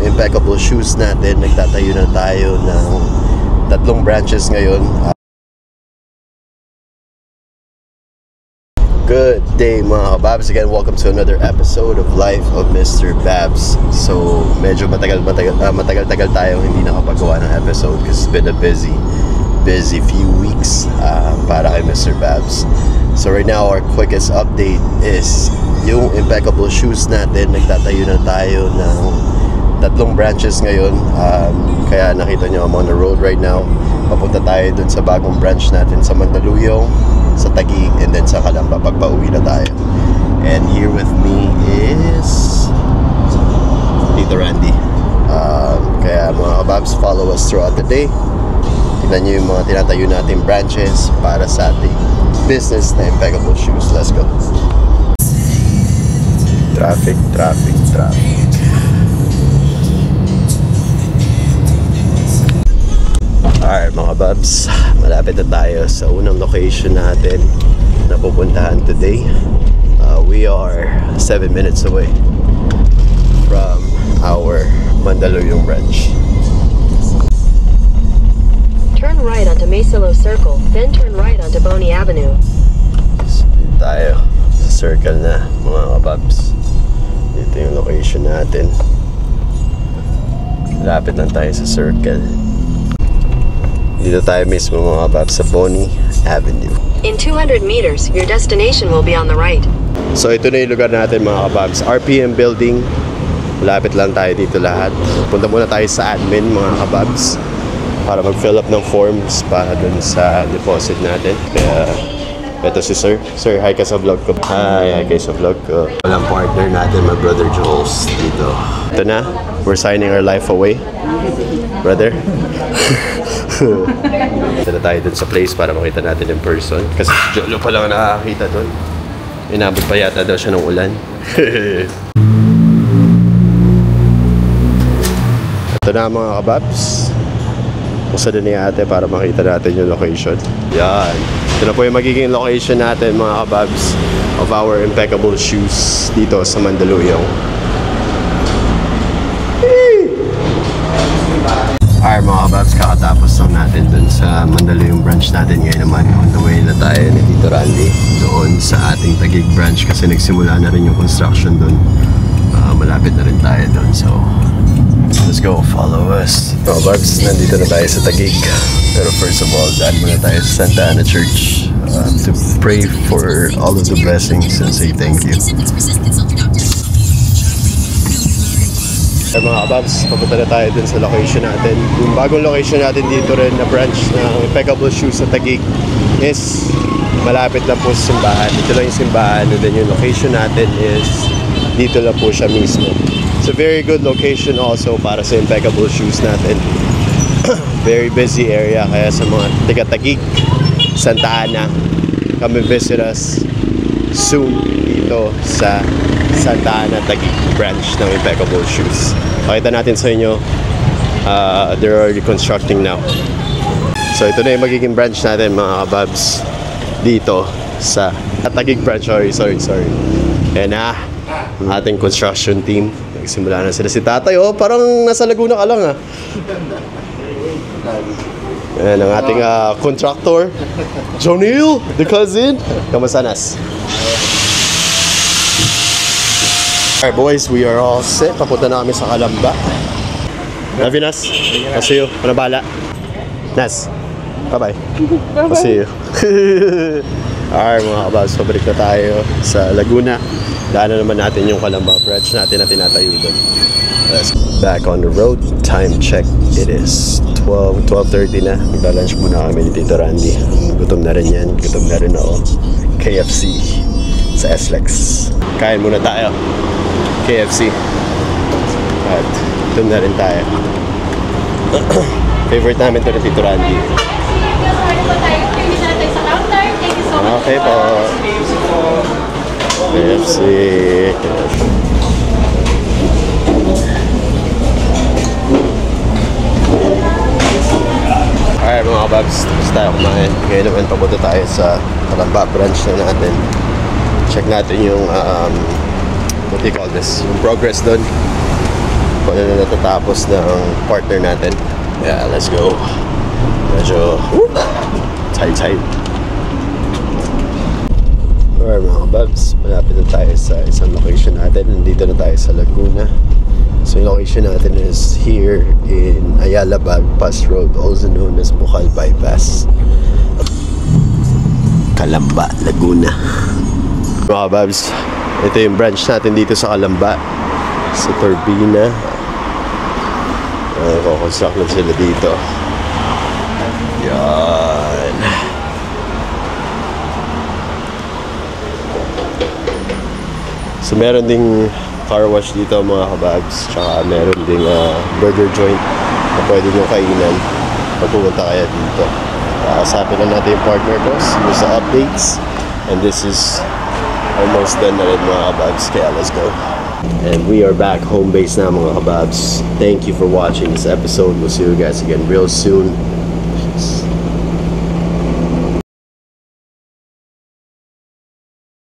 impeccable shoes natin. Nagtatayo na tayo ng 3 branches ngayon. Good day mga kababs. Again, welcome to another episode of Life of Mr. Babs. So, medyo matagal tayo hindi nakapagawa ng episode because it's been a busy few weeks para kay Mr. Babs. So right now, our quickest update is yung impeccable shoes natin. Nagtatayo na tayo ng 3 branches ngayon. Kaya nakita nyo, I'm on the road right now. Papunta tayo dun sa bagong branch natin sa Mandaluyong, sa Taguig, and then sa Calamba pag pauwi na tayo. And here with me is Tito Randy. Kaya mga kababs, follow us throughout the day. Tignan nyo yung mga tinatayo natin branches para sa ating business na impeccable shoes. Let's go. Traffic. Alright mga babs, malapit na tayo sa unang location natin na pupuntahan today. We are 7 minutes away from our Mandaluyong branch. Turn right onto Mesilo Circle, then turn right onto Bonnie Avenue. Dito tayo sa circle na mga kababs. Dito yung location natin. Lapit lang tayo sa circle. Dito tayo mismo mga kababs sa Bonnie Avenue. In 200 meters, your destination will be on the right. So ito na yung lugar natin mga kababs. RPM building. Malapit lang tayo dito lahat. Punta muna tayo sa admin mga kababs para mag-fill up ng forms para dun sa deposit natin. Kaya ito si Sir. Sir, hi ka sa vlog ko. Hi kayo sa vlog ko. Walang partner natin, my brother Jules dito. Ito na, we're signing our life away. Brother. Ito na tayo dun sa place para makita natin in person. Kasi si Jolo pa lang nakakita dun. Inabot pa yata daw siya ng ulan. Ito na mga kababs. Pusa din ni ate para makita natin yung location. Yan. Ito na po yung magiging location natin mga kababs of our impeccable shoes dito sa Mandaluyong. Alright mga kababs, kakatapos lang natin dun sa Mandaluyong branch natin. Ngayon naman on the way na tayo ni Tito Randy doon sa ating Taguig branch kasi nagsimula na rin yung construction dun. Malapit na rin tayo dun. So let's go, follow us. Mga babs, nandito na tayo sa Taguig. Pero first of all, daan muna tayo sa Santa Ana Church to pray for all of the blessings and say thank you. Ay mga kababs, papunta na tayo dun sa location natin. Yung bagong location natin dito rin na branch ng impeccable shoes sa Taguig is malapit lang po sa simbahan. Dito lang yung simbahan, and then yung location natin is dito lang po siya mismo. It's a very good location also para sa impeccable shoes natin. Very busy area, kaya sa mga taga-Taguig, Santa Ana, come visit us soon dito sa Santa Ana Taguig branch ng impeccable shoes. Pakita natin sa inyo, they're already constructing now. So ito na yung magiging branch natin mga kababs dito sa Taguig branch. Sorry. Ayan na, ang ating construction team. Nagsimula na sila. Si tatay, oh, parang nasa Laguna ka lang, ah. Ayan, ang ating contractor, Jonil, the cousin. Kamusta, Nas? Alright, boys, we are all set. Papunta na kami sa Calamba. Love you, Nas. I'll see you. Panabala. Nas, bye-bye. I'll see you. Alright, mga kababs, pabalik na tayo sa Laguna. Daanan naman natin yung Calamba branch natin na tinatayo doon. Let's back on the road. Time check. It is 12:30 na. Magla-lunch muna kami ni Tito Randy. Gutom na rin yan. Gutom na rin ako. KFC sa SLEX. Kain muna tayo. KFC. At gutom na rin tayo. Favorite namin ito ni Tito Randy. Okay po. KFC. Alright mga kababs, tapos tayo kumain. Ngayon naman papunta tayo sa Calamba branch na natin. Check natin yung what do you call this? Yung progress doon. kung ano na natatapos ng partner natin. Yeah, let's go. Medyo tight. Alright mga kababs, malapit na tayo sa isang location natin. Nandito na tayo sa Laguna. So yung location natin is here in Ayala Bypass Road, also known as Bukal Bypass. Calamba, Laguna. Mga kababs, ito yung branch natin dito sa Calamba, sa Turbina. Construct na sila dito. Yan. So meron ding car wash dito mga kababs, tsaka meron ding burger joint na pwede nyo kainan pag pumunta kaya dito. Kasapin na natin yung partner ko, see sa updates, and this is almost done na rin mga kababs, kaya let's go. And we are back home base na mga kababs. Thank you for watching this episode. We'll see you guys again real soon.